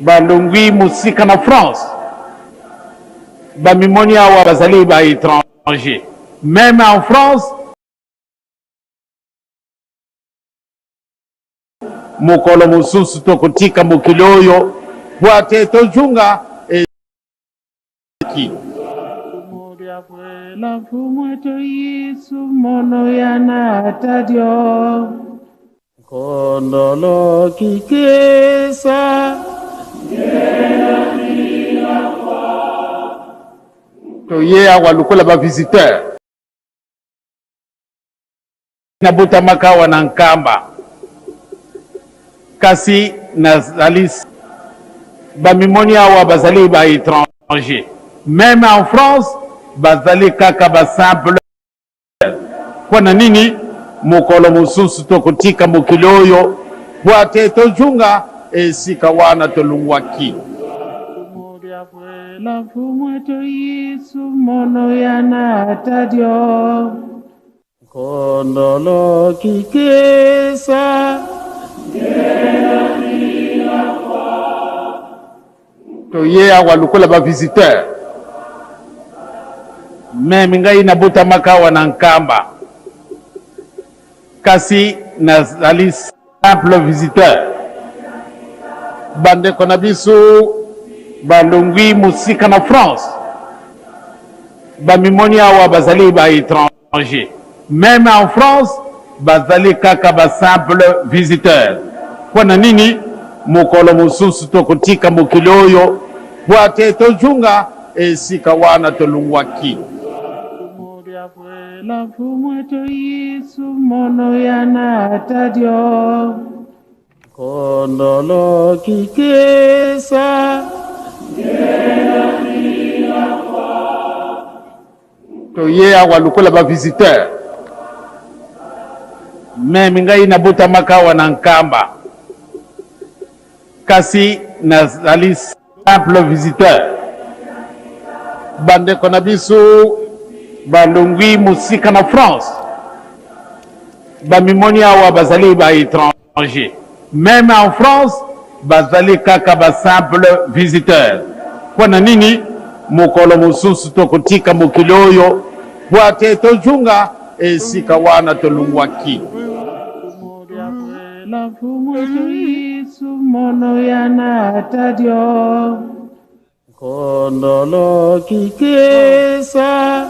balongwi musika na France, bamimoni awa bazali ba étranger. Même en France, mokolo mosusu tokotika mokili oyo po ate tojunga la fumweto Yesu mono yana tadio kondolo kikesa toye awa lokola ba visiteur nabutamaka wana nkamba kasi nazali bamimoni awa bazali ba étranger. Même en France bazali kaka ba simple. Kwa nini mokolo mosusu tokotika mokili oyo po ate tojunga esika wana tolungwaki la fumweto Yesu mono yana tadio kondolo kikesa toye awa lokola ba visiteur meme ngai nabutamaka wana nkamba kasi nazali simple visiteur. Bandeko na biso balongwi musika na France, bamimoni awa bazali ba étranger. Même en France bazali kaka ba simple visiteur. Kwa nini mokolo mosusu tokotika mokili oyo po ate tojunga esika wana tolungwaki la fumweto Yesu mono yana tadio kondolo kikesa toye awa lokola ba visiteur meme ngai nabutamaka wana nkamba kasi nazali simple visiteur. Bandeko na biso balongwi musika na France, bamimoni awa bazali ba étranger. Même en France bazali kaka ba simple visiteur. Kwa nini mokolo mosusu tokotika mokili oyo po ate tojunga esika wana tolungwaki la fumweto Yesu mono yana tadio kondolo kikesa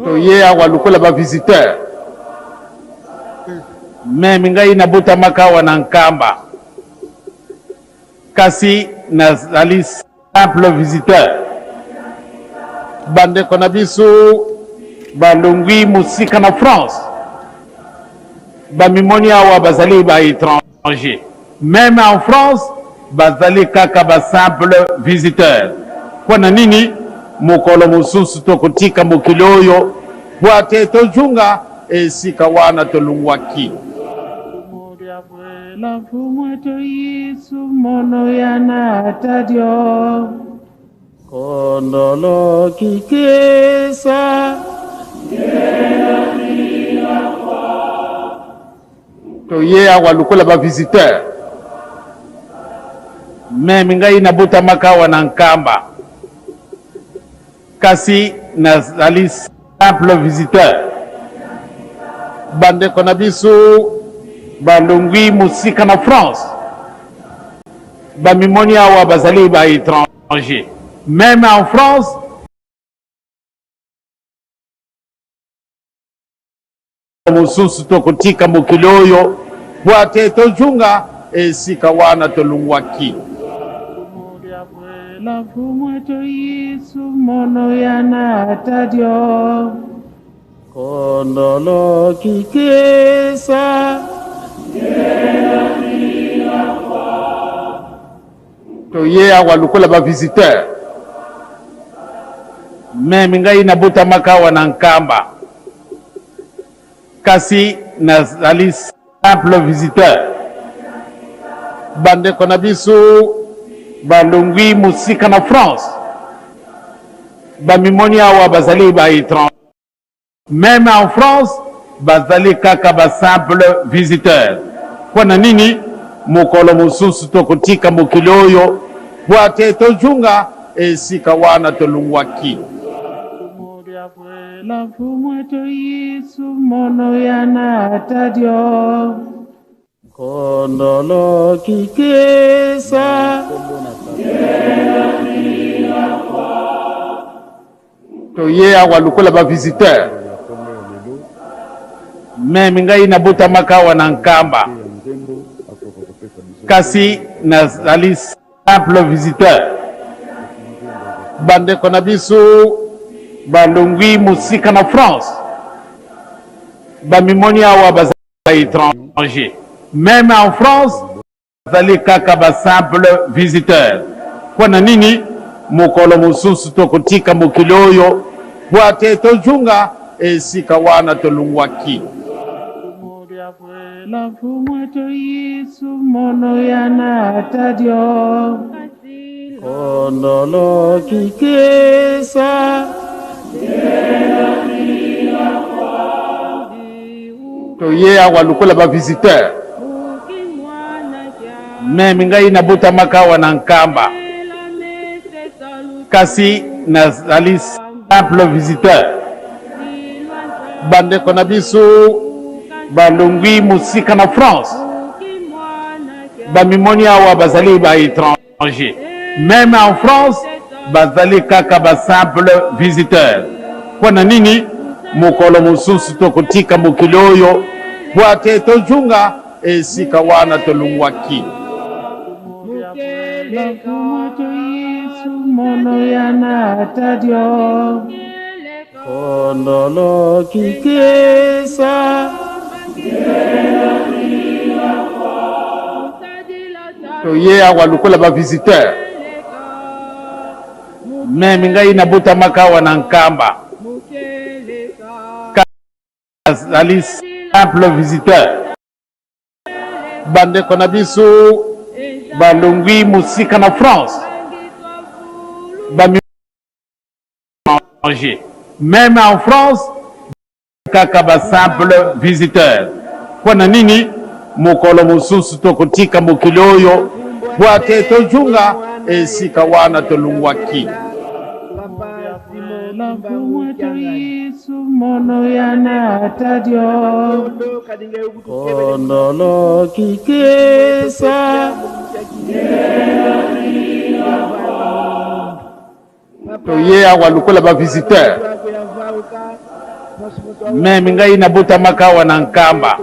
toye awa lokola ba visiteur meme ngai nabutamaka wana nkamba kasi nazali simple visiteur. Bandeko na biso balongwi musika na France, bamimoni awa bazali ba étranger. Même en France bazali kaka ba simple visiteur. Kwa nini mokolo mosusu tokotika mokili oyo po ate tojunga esika wana tolungwaki la fumweto Yesu mono yana tadio kondolo kikesa toye awa lokola ba visiteur meme ngai nabutamaka wana nkamba kasi nazali simple visiteur. Bandeko na biso balongwi musika na France, bamimoni awa bazali ba étranger. Même en France mosusu tokotika mokili oyo po ate tojunga esika wana tolungwaki la fumweto Yesu mono yana tadio kondolo kikesa toye awa lokola ba visiteur meme ngai nabutamaka wana nkamba kasi nazali simple visiteur. Bandeko na biso balongwi musika na France, bamimoni awa bazali ba étranger. Même en France bazali kaka ba simple visiteur. Kwa nini mukolo mususu tokutika mukili oyo bwate tojunga esika wana tolungwaki la fumweto Yesu mono yana tadio kondolo kikesa toye awa lukola ba visiteur meme ngai nabuta makawa na nkamba kasi nazali simple visiteur bandeko na biso balongwi musika na France bamimoni awa bazali étranger même en France bazali kaka ba simple visiteur kwa nini mukolo mususu tokutika mukili oyo bwate tojunga esika wana tolungwaki la fumweto Yesu mono yana tadio kondolo kikesa toye awa lukola ba visiteur meme ngai nabuta makawa na nkamba kasi nazali simple visiteur bandeko na biso balongwi musika na France bamimoni awa bazali ba étranger même en France bazali kaka ba simple visiteur kwa nini mukolo mususu tokutika mukili oyo bwate tojunga esika wana tolungwaki la fumweto Yesu mono yana tadio kondolo kikesa toye awa lukola ba visiteur meme ngai nabuta makawa na nkamba nazali simple visiteur bandeko na biso balongwi musika na France bamimoni même en France kaka ba simple visiteur kwa nini mukolo mususu tokutika mukili oyo bwate tojunga esika wana tolungwaki la fumweto Yesu mono yana tadio kondolo kikesa toye awa lukola ba visiteur meme ngai nabuta makawa na nkamba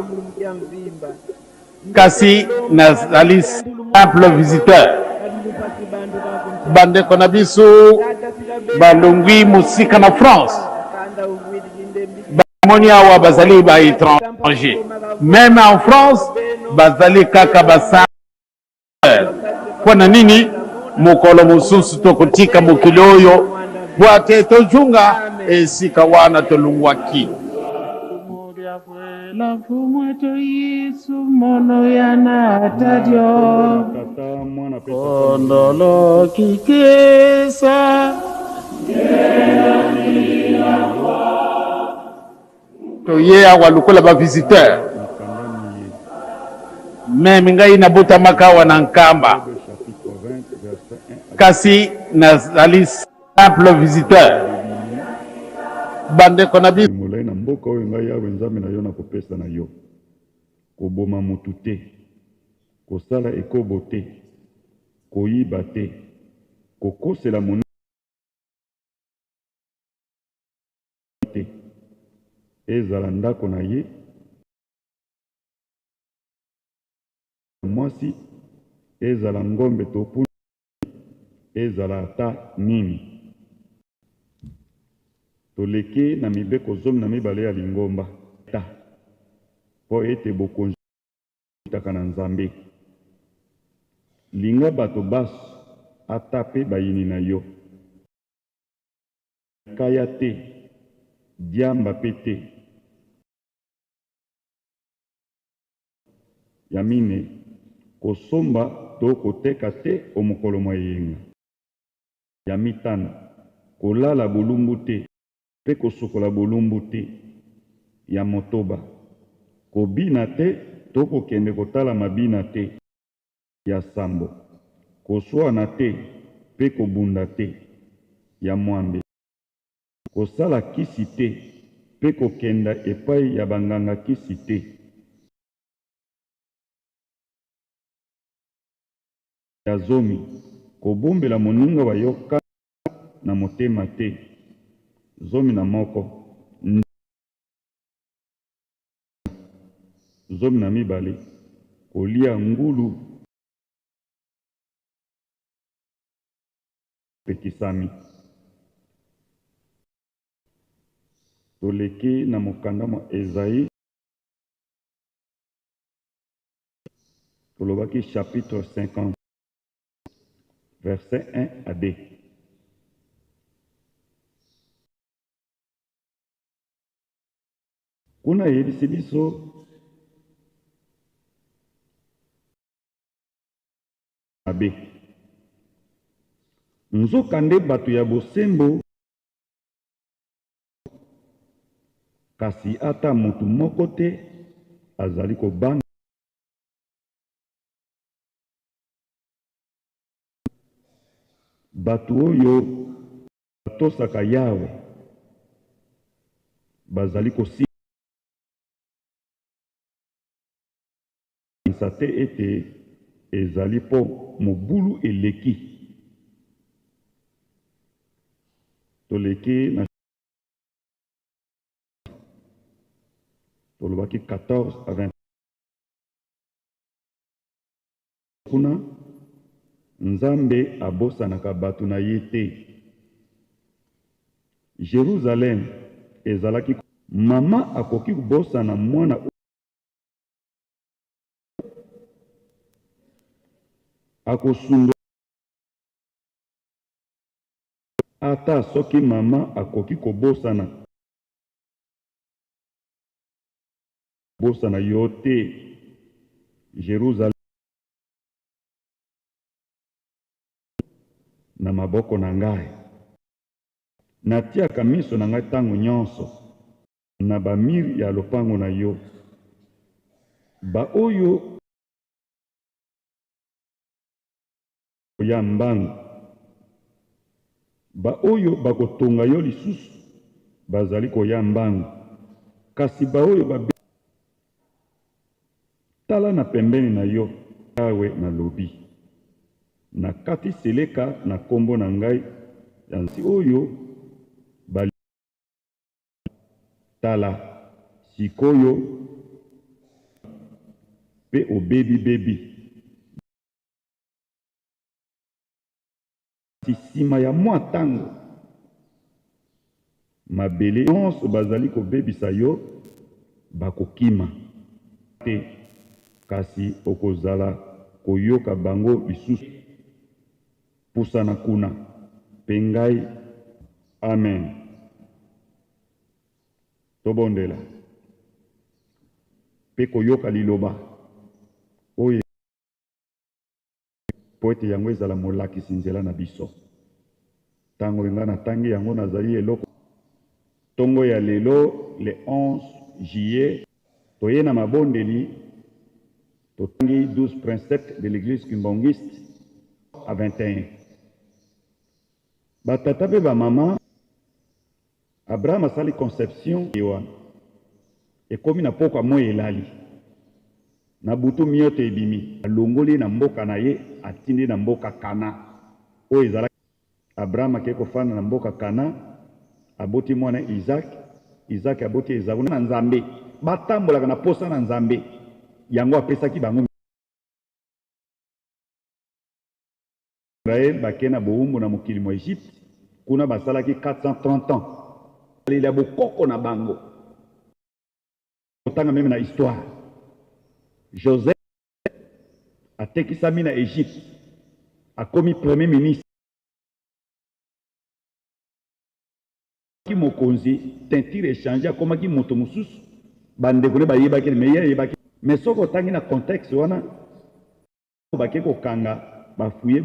kasi nazali simple visiteur bandeko na biso balongwi musika na France bamoni awa bazali ba étranger même en France bazali kaka ba simple kwa nini mukolo mususu tokutika mukili oyo bwate tojunga esika wana tolungwaki la fumweto Yesu mono yana tadio kondolo kikesa toye awa lukola ba visiteur meme ngai nabuta makawa na nkamba kasi nazali simple visiteur bandeko na biso molai na mboka oyo ngai yawe nzambe na yo na kopesa na yo koboma mutu te kosala ekobo te koyiba te kokosela monene te ezala ndako na ye mwasi ezala ngombe to punda ezala ata nini toleke na mibeko zomi na mibale ya lingomba ta po ete bokonzi taka na nzambe linga bato baso ata pe bayini na yo kaya te diamba pe te ya mine kosomba to koteka te omokolo mwa eyenga ya mitano kolala bolumbu te pe kosukola bolumbu te ya motoba kobina te tokokende kotala mabina te ya sambo, koswana te mpe kobunda te ya mwambe, kosala kisi te mpe kokenda epai ya banganga kisi te, ya zomi kobombela moninga wayoka na motema te, zomi na moko, zomi na mibale kolia ngulu pekisami. Toleki na mokanda mwa Ezaïe, tolobaki chapitre 50 verset 1 à 2. Kuna yebisi biso mabe, nzokande bato ya bosembo, kasi ata motu moko te azali kobanga bato oyo batosaka Yawe bazali kosi te ete ezali po mobulu eleki. Toleki na tolobaki 14 à 20. Kuna Nzambe abosanaka bato na ye te. Jérusalem ezalaki mama akoki kobosana mwana akosunga ata soki mama akoki kobosana bosana yo te. Jérusalem na maboko na ngai, natiaka miso na ngai ntango nyonso na bamir ya lopango na yo, baoyo ya mbangu, baoyo bakotonga yo lisusu bazali koya mbangu, kasi baoyo tala na pembeni na yo. Yawe nalobi na kati seleka na kombo na ngai ya nsi oyo bali tala sikoyo pe obebi sima ya mwa tango mabele nyonso bazali kobebisa yo bakokima te, kasi okozala koyoka bango lisusu. Pusana kuna mpe ngai. Amen. Tobondela mpe koyoka liloba oyo po ete yango ezala molakisi nzela na biso. Tango nga natangi yango nazali eloko tongo ya lelo le 11 juillet toye na mabondeli totangi 12 préceptes de l'église kimbongiste à 21. Batata pe ba mama Abraham asali conception ewa ekomi na pokwa mo elali na butu mioto ebimi alongoli na mboka na ye atindi na mboka Kana oyo ezala Abraham akei kofanda na mboka Kana, aboti mwana Isaac aboti Esawu na Nzambe batambolaka na posa na Nzambe yango apesaki bango. Israël bakei na bowumbu na mokili mwa Egypte kuna basalaki 430 ans alela bokoko na bango. Otanga meme na histoire Joseph atekisami na Egypte akomi premier ministre ki mokonzi tentire échange akomaki moto mosusu bandeko ne bayebaki me yebaki mais soko otangi na contexte wana bakei kokanga bafuye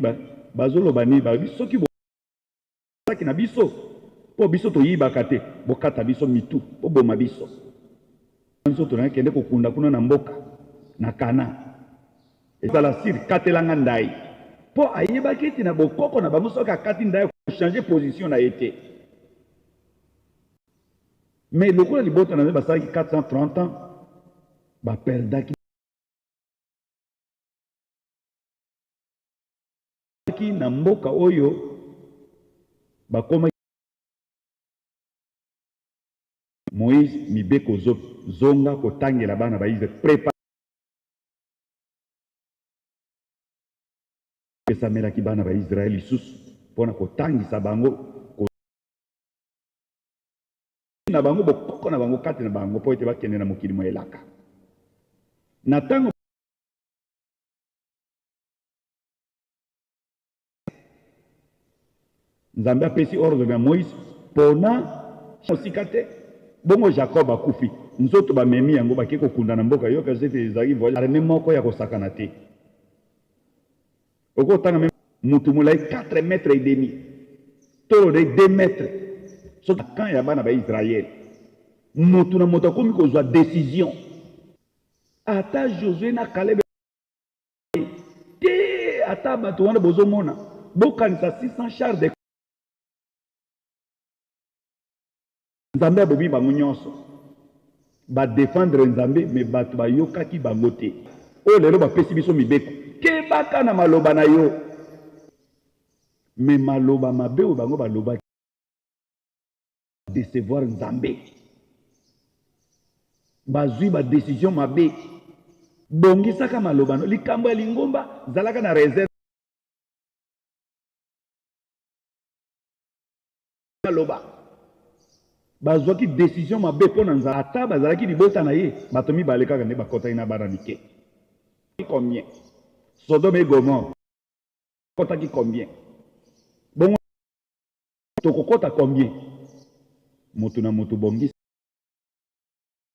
bazoloba ni soki bozaki na biso po biso toyibaka te bokata biso mitu oboma biso nso tonakende kokunda kuna na mboka na Kana ezala sir katelanga ndai po ayeba kiti na bokoko na bango soka kati ndai ko changer position na été mais le cours libota na basaki 430 ans ba perdaki ki na mboka oyo bakoma Moïse mibeko zonga kotangela bana ba Israël prépare pesamela ki bana ba Israël lisusu pona kotangisa bango na bango bokoko na bango kati na bango po ete bakende na mokili mo elaka na tango Nzambe apesi ordre ya Moïse pona osikate bongo Jacob akufi nzoto bamemi yango bake kokunda na mboka yoka zete ezali voyage arme moko ya kosakana te okotanga même mutu mulai 4 mètres et demi tolo de 2 mètres so quand ya bana ba Israël mutu na moto komi kozwa décision ata Josué na Caleb te ata bato wana bozomona bokanisa 600 chars de Nzambe abobi bango nyonso ba défendre Nzambe mais bato bayokaki bango te o lelo bapesi biso mibeko ke baka na maloba na yo mais maloba mabe o bango baloba décevoir Nzambe bazwi ba décision mabe bongisaka maloba no likambo ya lingomba zalaka na réserve maloba bazwaki décision mabe pona nzala ata bazalaki libota na ye bato mibale kaka nde bakotaki na bana mike combien Sodome et Gomorrhe kotaki combien bongo tokokota combien moto na moto bongisa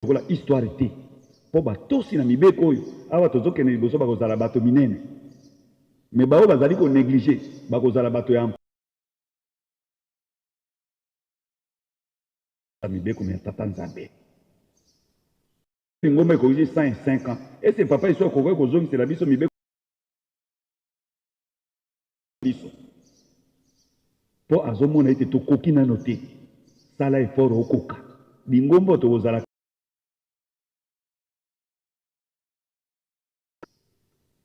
kola histoire te po batosi na mibeko oyo awa tozokende liboso bakozala bato minene mais bao bazali ko négliger bakozala bato ya mibeko mais tata Nzambe ngomba ekoki 105 ans et c'est papa iso kokoki kozongisela biso mibeko biso po azomona ete tokoki nano te sala effort okoka bingombo tokozala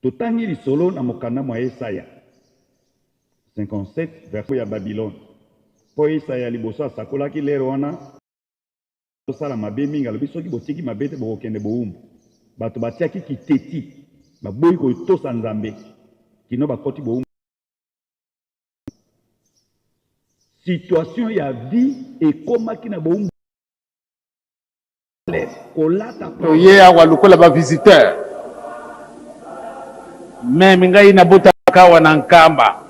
totangi lisolo na mokanda mwa Yesaya 57 verset ya Babylone po Yesaya liboso asakolaki lero wana tosala mabe mingi alobi soki botiki mabe te bokokende bowumbu bato batiaki kiteti baboyi kotosa Nzambe kino bakoti bowumbu situation ya vie ekomaki na bowumbu kolata toye awa lokola ba visiteur même ngai nabotaka wana nkamba